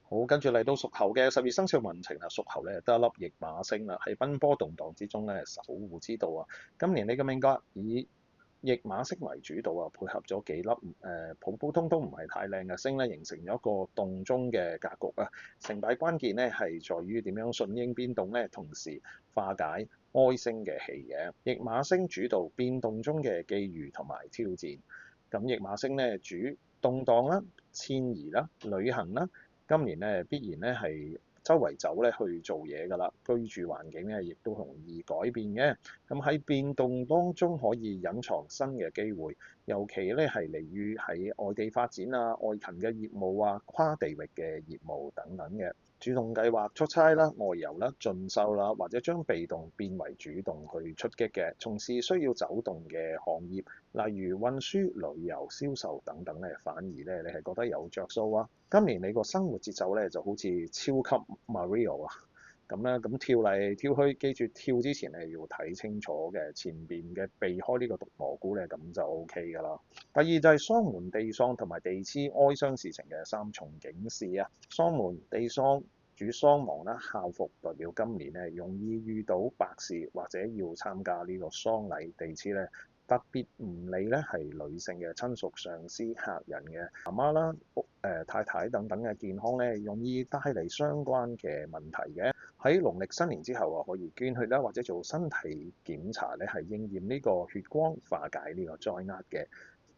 好，跟住嚟到屬猴嘅12生肖運程啊，屬猴咧得一粒驛馬星啦，喺奔波動盪之中咧守護之道啊。今年你嘅命格以驛馬星為主導啊，配合咗幾粒普普通通唔係太靚嘅星咧，形成咗一個動中嘅格局啊。成敗關鍵咧係在於點樣順應變動咧，同時化解哀星嘅氣嘅。驛馬星主導變動中嘅機遇同埋挑戰。咁驛馬星咧主動盪啦、遷移啦、旅行啦。今年咧必然咧係周圍走咧去做嘢㗎啦，居住環境咧亦都容易改變嘅。咁喺變動當中可以隱藏新嘅機會，尤其咧係利於喺外地發展啊、外勤嘅業務啊、跨地域嘅業務等等嘅。主動計劃出差啦、外遊啦、進修啦，或者將被動變為主動去出擊嘅，從事需要走動嘅行業，例如運輸、旅遊、銷售等等咧，反而咧你係覺得有着數啊。今年你個生活節奏咧就好似超級 Mario 啊！咁咧，咁跳嚟跳去，記住跳之前咧要睇清楚嘅前邊嘅避開呢個毒蘑菇咧，咁就 OK 㗎啦。第二就係喪門地喪同埋地支哀傷事情嘅三重警示啊。喪門地喪主喪亡啦，孝服代表今年咧容易遇到白事或者要參加呢個喪禮。地支咧特別唔理咧係女性嘅親屬、上司、客人嘅媽媽啦、太太等等嘅健康咧，容易帶嚟相關嘅問題嘅。喺農曆新年之後啊，可以捐血啦，或者做身體檢查咧，係應驗呢個血光，化解呢個災厄嘅。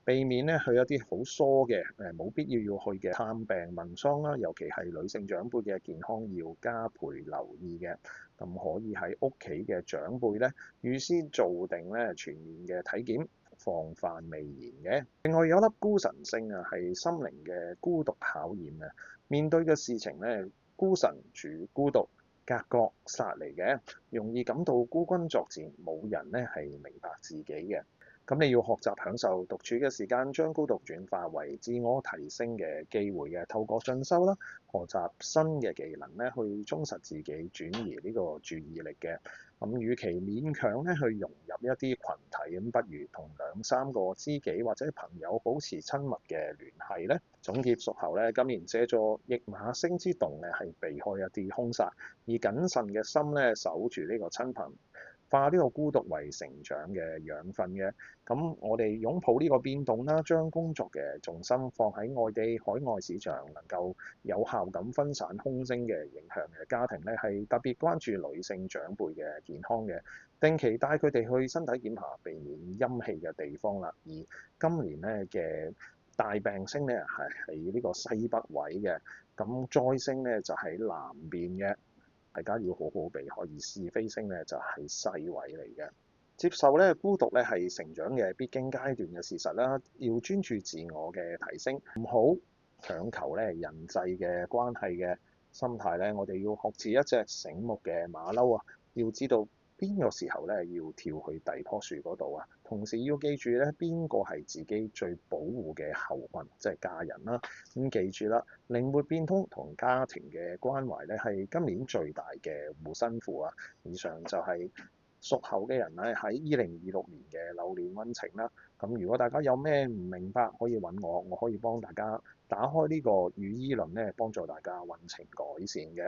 避免咧去一啲好疏嘅冇必要要去嘅探病問喪啦，尤其係女性長輩嘅健康要加倍留意嘅。咁可以喺屋企嘅長輩咧預先做定咧全面嘅體檢，防範未然嘅。另外有一粒孤神星啊，係心靈嘅孤獨考驗啊。面對嘅事情咧，孤神主孤獨。隔角殺嚟嘅，容易感到孤軍作戰，冇人咧係明白自己嘅。咁你要學習享受獨處嘅時間，將孤獨轉化為自我提升嘅機會嘅。透過進修啦，學習新嘅技能咧，去充實自己，轉移呢個注意力嘅。咁，與其勉強咧去融入一啲群體，咁不如同兩三個知己或者朋友保持親密嘅聯繫咧。總結屬猴咧，今年借助驛馬星之動咧，係避開一啲兇殺，而謹慎嘅心咧守住呢個親朋。化呢個孤獨為成長嘅養分嘅。咁我哋擁抱呢個變動啦，將工作嘅重心放喺外地、海外市場，能夠有效咁分散兇星嘅影響嘅家庭咧，係特別關注女性長輩嘅健康嘅，定期帶佢哋去身體檢查，避免陰氣嘅地方啦。而今年咧嘅大病星咧係喺呢個西北位嘅，咁災星咧就喺南邊嘅。大家要好好避開，而是非星咧就係西位嚟嘅。接受咧孤獨咧係成長嘅必經階段嘅事實啦，要專注自我嘅提升，唔好強求咧人際嘅關係嘅心態咧。我哋要學似一隻醒目嘅馬騮啊，要知道邊個時候咧要跳去第二棵樹嗰度啊。同時要記住咧邊個係自己最保護嘅後群，即係家人啦。咁記住啦，靈活變通同家庭嘅關懷咧係今年最大嘅護身符啊。以上就係屬猴嘅人咧喺2026年嘅流年運程啦。咁如果大家有咩唔明白，可以揾我，我可以幫大家打開呢個羽衣論咧，幫助大家運程改善嘅。